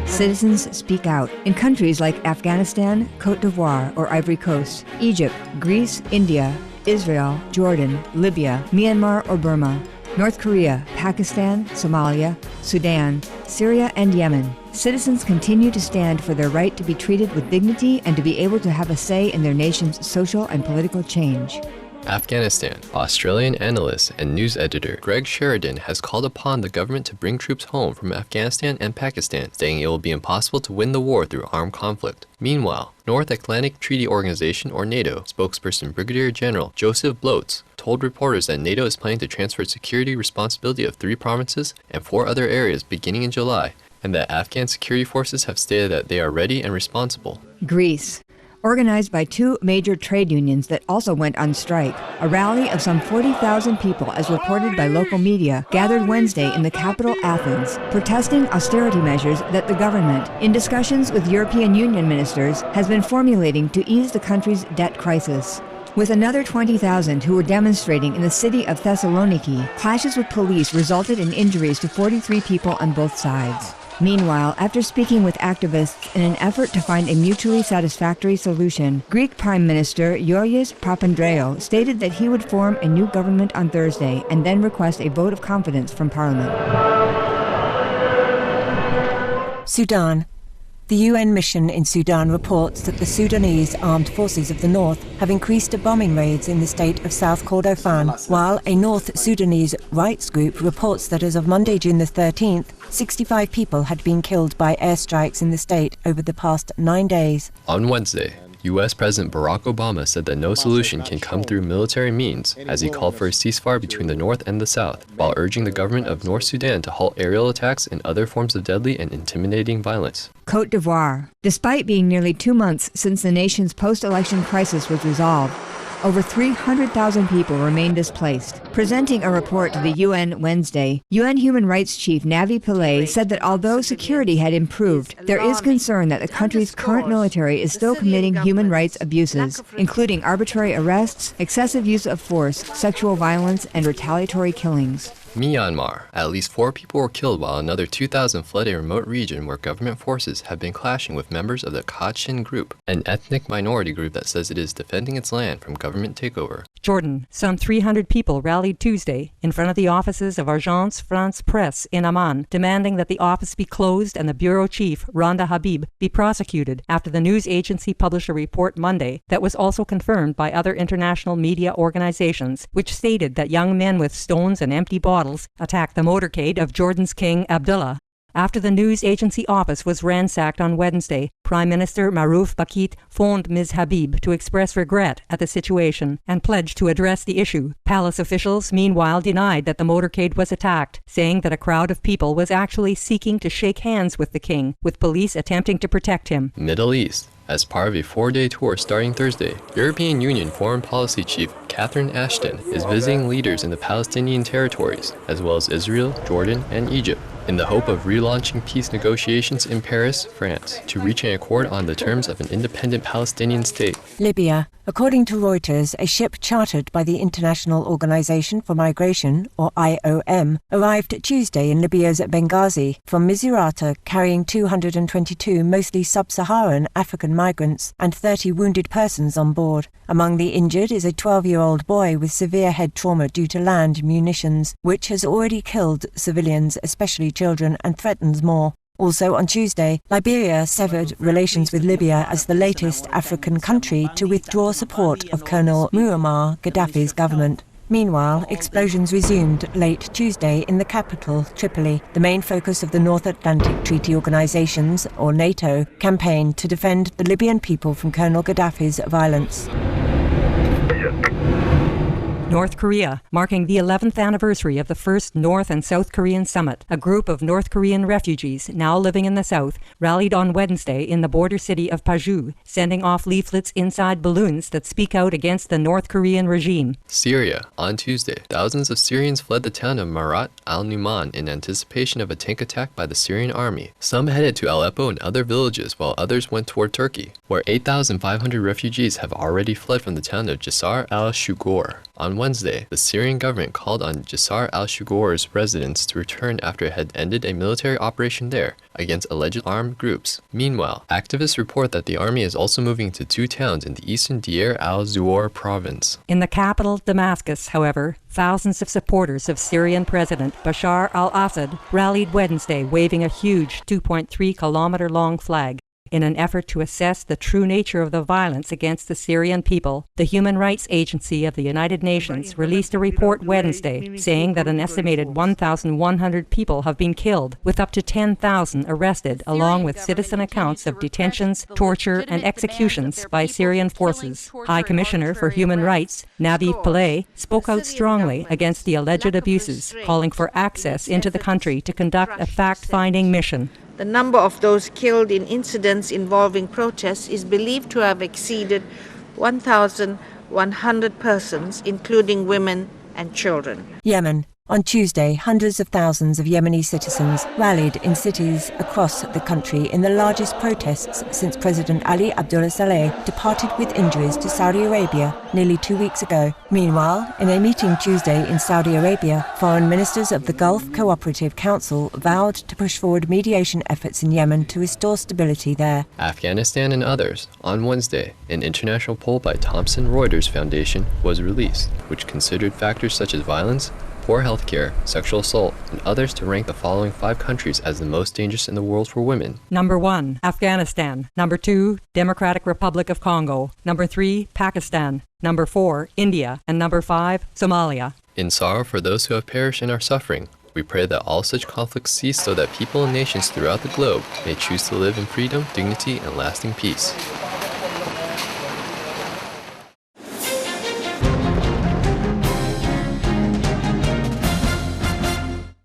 Citizens speak out in countries like Afghanistan, Côte d'Ivoire or Ivory Coast, Egypt, Greece, India, Israel, Jordan, Libya, Myanmar or Burma, North Korea, Pakistan, Somalia, Sudan, Syria and Yemen. Citizens continue to stand for their right to be treated with dignity and to be able to have a say in their nation's social and political change. Afghanistan. Australian analyst and news editor Greg Sheridan has called upon the government to bring troops home from Afghanistan and Pakistan, saying it will be impossible to win the war through armed conflict. Meanwhile, North Atlantic Treaty Organization or NATO spokesperson Brigadier-General Josef Blotz told reporters that NATO is planning to transfer security responsibility of 3 provinces and 4 other areas beginning in July, and that Afghan security forces have stated that they are ready and responsible. Greece. Organized by 2 major trade unions that also went on strike, a rally of some 40,000 people, as reported by local media, gathered Wednesday in the capital Athens, protesting austerity measures that the government, in discussions with European Union ministers, has been formulating to ease the country's debt crisis. With another 20,000 who were demonstrating in the city of Thessaloniki, clashes with police resulted in injuries to 43 people on both sides. Meanwhile, after speaking with activists in an effort to find a mutually satisfactory solution, Greek Prime Minister Georgios Papandreou stated that he would form a new government on Thursday and then request a vote of confidence from Parliament. Sudan. The UN mission in Sudan reports that the Sudanese armed forces of the north have increased bombing raids in the state of South Kordofan, while a North Sudanese rights group reports that as of Monday, June the 13th, 65 people had been killed by airstrikes in the state over the past 9 days. On Wednesday, U.S. President Barack Obama said that no solution can come through military means, as he called for a ceasefire between the North and the South, while urging the government of North Sudan to halt aerial attacks and other forms of deadly and intimidating violence. Côte d'Ivoire. Despite being nearly 2 months since the nation's post-election crisis was resolved, over 300,000 people remain displaced. Presenting a report to the UN Wednesday, UN Human Rights Chief Navi Pillay said that although security had improved, there is concern that the country's current military is still committing human rights abuses, including arbitrary arrests, excessive use of force, sexual violence, and retaliatory killings. Myanmar. At least 4 people were killed while another 2,000 fled a remote region where government forces have been clashing with members of the Kachin group, an ethnic minority group that says it is defending its land from government takeover. Jordan. Some 300 people rallied Tuesday in front of the offices of Agence France Presse in Amman, demanding that the office be closed and the bureau chief, Randa Habib, be prosecuted after the news agency published a report Monday that was also confirmed by other international media organizations, which stated that young men with stones and empty bottles attacked the motorcade of Jordan's King Abdullah. After the news agency office was ransacked on Wednesday, Prime Minister Maruf Bakit phoned Ms. Habib to express regret at the situation and pledged to address the issue. Palace officials, meanwhile, denied that the motorcade was attacked, saying that a crowd of people was actually seeking to shake hands with the king, with police attempting to protect him. Middle East. As part of a 4-day tour starting Thursday, European Union Foreign Policy Chief Catherine Ashton is visiting leaders in the Palestinian territories, as well as Israel, Jordan, and Egypt, in the hope of relaunching peace negotiations in Paris, France, to reach an accord on the terms of an independent Palestinian state. Libya. According to Reuters, a ship chartered by the International Organization for Migration, or IOM, arrived Tuesday in Libya's Benghazi from Misurata, carrying 222 mostly sub-Saharan African migrants and 30 wounded persons on board. Among the injured is a 12-year-old boy with severe head trauma due to land munitions, which has already killed civilians, especially children, and threatens more. Also on Tuesday, Liberia severed relations with Libya as the latest African country to withdraw support of Colonel Muammar Gaddafi's government. Meanwhile, explosions resumed late Tuesday in the capital, Tripoli, the main focus of the North Atlantic Treaty Organization's, or NATO, campaign to defend the Libyan people from Colonel Gaddafi's violence. North Korea, marking the 11th anniversary of the first North and South Korean summit. A group of North Korean refugees, now living in the south, rallied on Wednesday in the border city of Paju, sending off leaflets inside balloons that speak out against the North Korean regime. Syria. On Tuesday, thousands of Syrians fled the town of Marat al-Numan in anticipation of a tank attack by the Syrian army. Some headed to Aleppo and other villages, while others went toward Turkey, where 8,500 refugees have already fled from the town of Jisr al-Shughur. On Wednesday, the Syrian government called on Jisar al-Shughur's residents to return after it had ended a military operation there against alleged armed groups. Meanwhile, activists report that the army is also moving to 2 towns in the eastern Deir al-Zuwar province. In the capital, Damascus, however, thousands of supporters of Syrian President Bashar al-Assad rallied Wednesday waving a huge 2.3-kilometer-long flag. In an effort to assess the true nature of the violence against the Syrian people, the Human Rights Agency of the United Nations released a report Wednesday saying that an estimated 1,100 people have been killed, with up to 10,000 arrested, along with citizen accounts of detentions, torture, and executions by Syrian forces. High Commissioner for Human Rights, Nabi Pillay, spoke out strongly against the alleged abuses, calling for access into the country to conduct a fact-finding mission. The number of those killed in incidents involving protests is believed to have exceeded 1,100 persons, including women and children. Yemen. On Tuesday, hundreds of thousands of Yemeni citizens rallied in cities across the country in the largest protests since President Ali Abdullah Saleh departed with injuries to Saudi Arabia nearly 2 weeks ago. Meanwhile, in a meeting Tuesday in Saudi Arabia, foreign ministers of the Gulf Cooperative Council vowed to push forward mediation efforts in Yemen to restore stability there. Afghanistan and others. On Wednesday, an international poll by Thomson Reuters Foundation was released, which considered factors such as violence, poor healthcare, sexual assault, and others to rank the following 5 countries as the most dangerous in the world for women. Number 1, Afghanistan. Number 2, Democratic Republic of Congo. Number 3, Pakistan. Number 4, India. And number 5, Somalia. In sorrow for those who have perished and are suffering, we pray that all such conflicts cease so that people and nations throughout the globe may choose to live in freedom, dignity, and lasting peace.